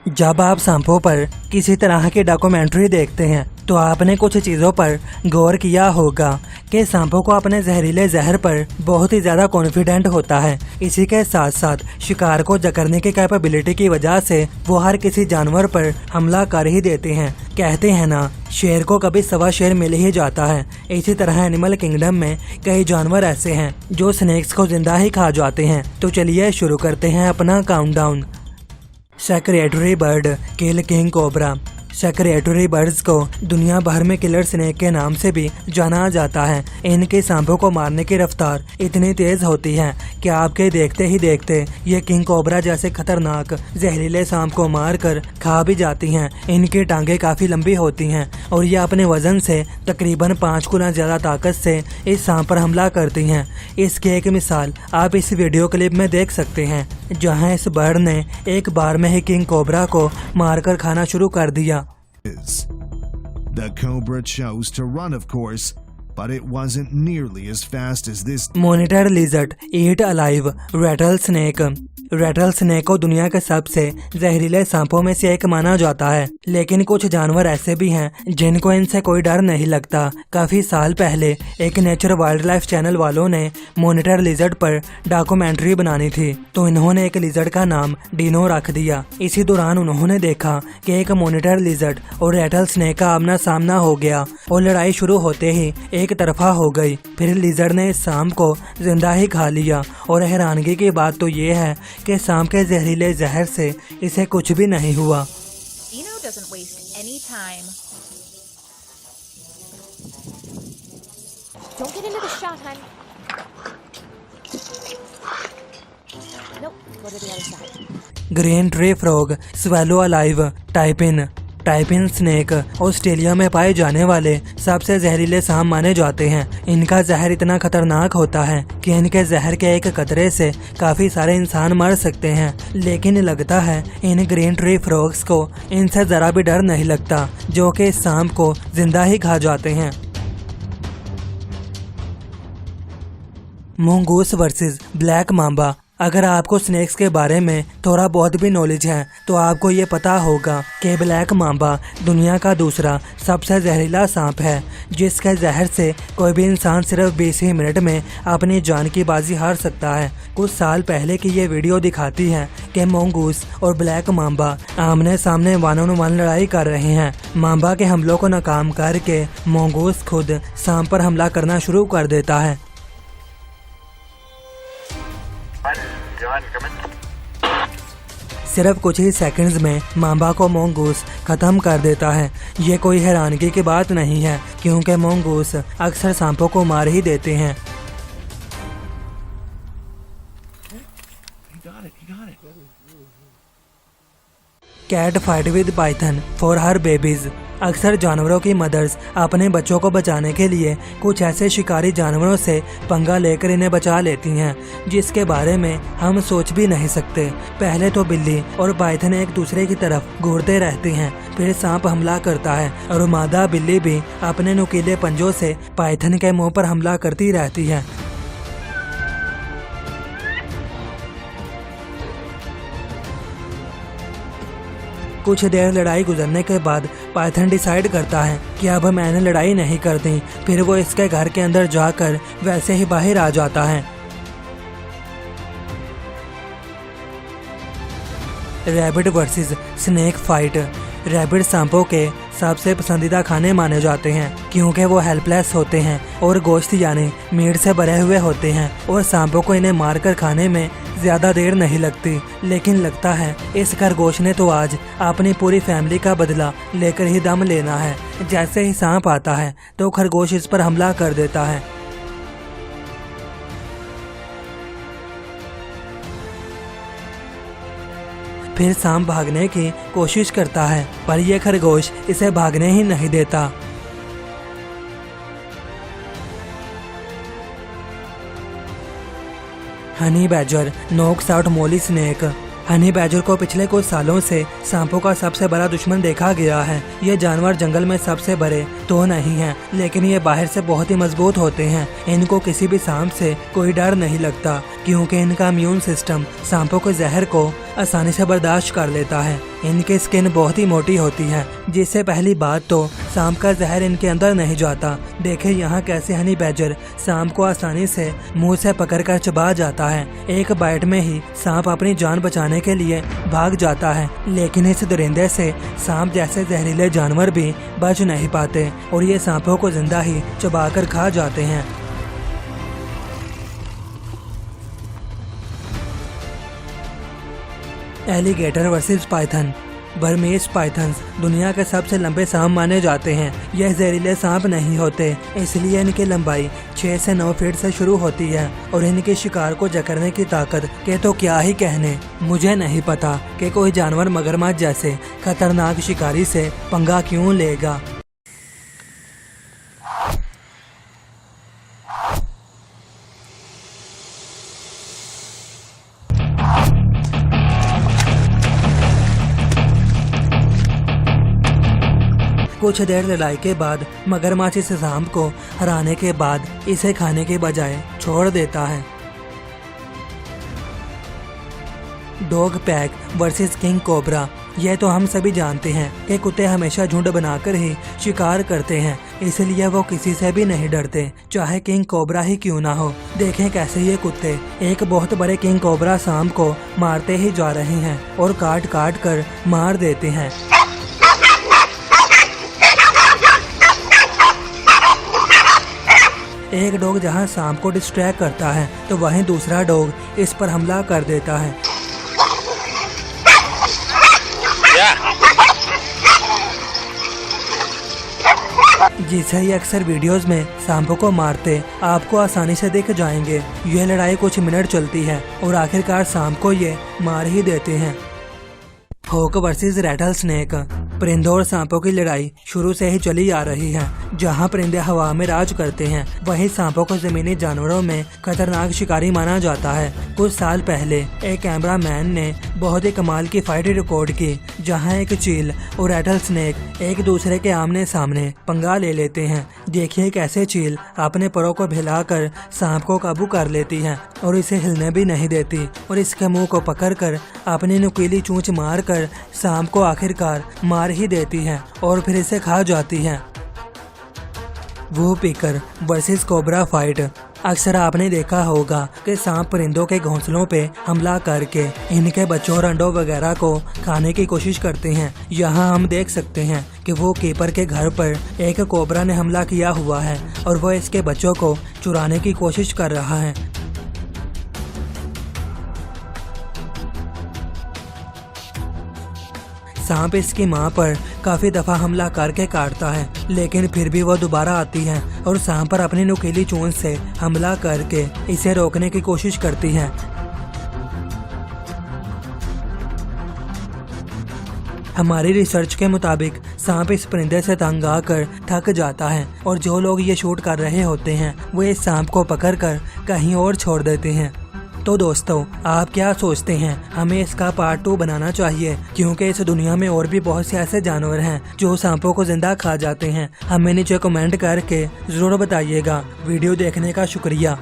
जब आप सांपों पर किसी तरह की डॉक्यूमेंट्री देखते हैं तो आपने कुछ चीज़ों पर गौर किया होगा कि सांपों को अपने जहरीले जहर पर बहुत ही ज़्यादा कॉन्फिडेंट होता है। इसी के साथ साथ शिकार को जकड़ने की कैपेबिलिटी की वजह से वो हर किसी जानवर पर हमला कर ही देते हैं। कहते हैं ना, शेर को कभी सवा शेर मिल ही जाता है। इसी तरह एनिमल किंगडम में कई जानवर ऐसे हैं जो स्नेक्स को जिंदा ही खा जाते हैं। तो चलिए शुरू करते हैं अपना काउंटडाउन। सेक्रेटरी बर्ड किल किंग कोबरा। सेक्रेटरी बर्ड्स को दुनिया भर में किलर स्नेक के नाम से भी जाना जाता है। इनके सांपों को मारने की रफ्तार इतनी तेज होती है कि आपके देखते ही देखते ये किंग कोबरा जैसे खतरनाक जहरीले सांप को मारकर खा भी जाती हैं। इनकी टांगे काफी लंबी होती हैं और ये अपने वजन से तकरीबन 5 गुना ज्यादा ताकत से इस सांप पर हमला करती हैं। इसकी एक मिसाल आप इस वीडियो क्लिप में देख सकते हैं, जहां इस बर्ड ने एक बार में ही किंग कोबरा को मारकर खाना शुरू कर दिया। The cobra chose to run, of course, but it wasn't nearly as fast as this. Monitor lizard eat alive Ratle snake. Ratle snake को दुनिया के सबसे जहरीले सांपों में से एक माना जाता है, लेकिन कुछ जानवर ऐसे भी हैं जिनको इनसे कोई डर नहीं लगता। काफी साल पहले एक नेचर वाइल्ड लाइफ चैनल वालों ने मॉनिटर लिजर्ड पर डॉक्यूमेंट्री बनानी थी, तो इन्होंने एक लिजर्ड का नाम डिनो रख दिया। इसी दौरान उन्होंने देखा कि एक मॉनिटर लिजर्ड और रेटल स्नेक का आमना सामना हो गया और लड़ाई शुरू होते ही एक तरफा हो गई। फिर लिजर्ड ने इस सांप को जिंदा ही खा लिया और हैरानगी की बात तो ये है कि सांप के जहरीले जहर से इसे कुछ भी नहीं हुआ। Dino doesn't waste any time. Don't get into the shot, hun. Nope, go to the other side. Green tree frog swallow alive taipan. Taipan snake Australia में पाए जाने वाले सबसे जहरीले सांप माने जाते हैं। इनका जहर इतना खतरनाक होता है कि इनके जहर के एक कतरे से काफी सारे इंसान मर सकते हैं, लेकिन लगता है इन ग्रीन ट्री फ्रॉग्स को इनसे जरा भी डर नहीं लगता, जो कि इस सांप को जिंदा ही खा जाते हैं। Mongoose versus black Mamba. अगर आपको स्नेक्स के बारे में थोड़ा बहुत भी नॉलेज है तो आपको ये पता होगा कि ब्लैक मांबा दुनिया का दूसरा सबसे जहरीला सांप है, जिसके जहर से कोई भी इंसान सिर्फ 20 ही मिनट में अपनी जान की बाजी हार सकता है। कुछ साल पहले की ये वीडियो दिखाती है कि मंगूस और ब्लैक मांबा आमने सामने 1-on-1 लड़ाई कर रहे हैं। मांबा के हमलों को नाकाम करके मंगूस खुद सांप पर हमला करना शुरू कर देता है। सिर्फ कुछ ही सेकंड्स में मांबा को मंगूस खत्म कर देता है। ये कोई हैरानगी की बात नहीं है, क्योंकि मंगूस अक्सर सांपों को मार ही देते हैं। Cat fight with python for her babies. अक्सर जानवरों की मदर्स अपने बच्चों को बचाने के लिए कुछ ऐसे शिकारी जानवरों से पंगा लेकर इन्हें बचा लेती हैं, जिसके बारे में हम सोच भी नहीं सकते। पहले तो बिल्ली और पाइथन एक दूसरे की तरफ घूरते रहते हैं, फिर सांप हमला करता है और मादा बिल्ली भी अपने नुकीले पंजों से पाइथन के मुंह पर हमला करती रहती है। कुछ देर लड़ाई गुजरने के बाद पाइथन डिसाइड करता है कि अब मैंने लड़ाई नहीं करनी। फिर वो इसके घर के अंदर जाकर वैसे ही बाहर आ जाता है। Rabbit versus snake fight. Rabbit सांपों के सबसे पसंदीदा खाने माने जाते हैं, क्योंकि वो हेल्पलेस होते हैं और गोश्त यानी मीट से भरे हुए होते हैं और सांपों को इन्हें मारकर खाने में ज्यादा देर नहीं लगती। लेकिन लगता है इस खरगोश ने तो आज अपनी पूरी फैमिली का बदला लेकर ही दम लेना है। जैसे ही सांप आता है तो खरगोश इस पर हमला कर देता है। फिर सांप भागने की कोशिश करता है, पर यह खरगोश इसे भागने ही नहीं देता। हनी बैजर नॉक्स आउट मोली स्नेक। हनी बैजर को पिछले कुछ सालों से सांपों का सबसे बड़ा दुश्मन देखा गया है। ये जानवर जंगल में सबसे बड़े तो नहीं हैं, लेकिन ये बाहर से बहुत ही मजबूत होते हैं। इनको किसी भी सांप से कोई डर नहीं लगता, क्योंकि इनका इम्यून सिस्टम सांपों के जहर को आसानी से बर्दाश्त कर लेता है। इनकी स्किन बहुत ही मोटी होती है, जिससे पहली बात तो सांप का जहर इनके अंदर नहीं जाता। देखिए यहाँ कैसे हनी बैजर सांप को आसानी से मुंह से पकड़कर चबा जाता है। एक बाइट में ही सांप अपनी जान बचाने के लिए भाग जाता है, लेकिन इस दरिंदे से सांप जैसे जहरीले जानवर भी बच नहीं पाते और ये सांपों को जिंदा ही चबाकर खा जाते हैं। Alligator versus Python. Burmese pythons दुनिया के सबसे लंबे सांप माने जाते हैं। यह जहरीले सांप नहीं होते, इसलिए इनकी लंबाई 6 से 9 फीट से शुरू होती है और इनके शिकार को जकड़ने की ताकत के तो क्या ही कहने। मुझे नहीं पता कि कोई जानवर मगरमच्छ जैसे खतरनाक शिकारी से पंगा क्यों लेगा। कुछ देर लड़ाई के बाद मगरमच्छ इस सांप को हराने के बाद इसे खाने के बजाय छोड़ देता है। Dog pack versus king cobra. यह तो हम सभी जानते हैं कि कुत्ते हमेशा झुंड बनाकर ही शिकार करते हैं, इसलिए वो किसी से भी नहीं डरते, चाहे किंग कोबरा ही क्यों ना हो। देखें कैसे ये कुत्ते एक बहुत बड़े किंग कोबरा सांप को मारते ही जा रहे हैं और काट काट कर मार देते हैं। एक डॉग जहां सांप को डिस्ट्रैक्ट करता है तो वहीं दूसरा डॉग इस पर हमला कर देता है। जिसे ही अक्सर वीडियोस में सांपों को मारते आपको आसानी से दिख जाएंगे। यह लड़ाई कुछ मिनट चलती है और आखिरकार सांप को ये मार ही देते हैं। होक वर्सेस रैटल स्नेक। परिंदों और सांपों की लड़ाई शुरू से ही चली आ रही है। जहां परिंदे हवा में राज करते हैं, वहीं सांपों को जमीनी जानवरों में खतरनाक शिकारी माना जाता है। कुछ साल पहले एक कैमरामैन ने बहुत ही कमाल की फाइट रिकॉर्ड की, जहां एक चील और रैटल स्नेक एक दूसरे के आमने सामने पंगा ले लेते हैं। देखिए कैसे चील अपने परों को हिलाकर सांप को काबू कर लेती है और इसे हिलने भी नहीं देती और इसके मुंह को पकड़कर अपनी नुकीली चोंच मारकर सांप को आखिरकार मार ही देती है और फिर इसे खा जाती है। वो पिकर वर्सेस कोबरा फाइट। अक्सर आपने देखा होगा कि सांप परिंदों के घोंसलों पे हमला करके इनके बच्चों और अंडों वगैरह को खाने की कोशिश करते हैं। यहाँ हम देख सकते हैं कि वो कीपर के घर पर एक कोबरा ने हमला किया हुआ है और वो इसके बच्चों को चुराने की कोशिश कर रहा है। सांप इसकी मां पर काफी दफा हमला करके काटता है, लेकिन फिर भी वो दोबारा आती है और सांप पर अपनी नुकीली चोंच से हमला करके इसे रोकने की कोशिश करती है। हमारी रिसर्च के मुताबिक सांप इस परिंदे से तंग आकर थक जाता है और जो लोग ये शूट कर रहे होते हैं वो इस सांप को पकड़कर कहीं और छोड़ देते हैं। तो दोस्तों, आप क्या सोचते हैं? हमें इसका पार्ट 2 बनाना चाहिए, क्योंकि इस दुनिया में और भी बहुत से ऐसे जानवर हैं जो सांपों को जिंदा खा जाते हैं। हमें नीचे कमेंट करके जरूर बताइएगा। वीडियो देखने का शुक्रिया।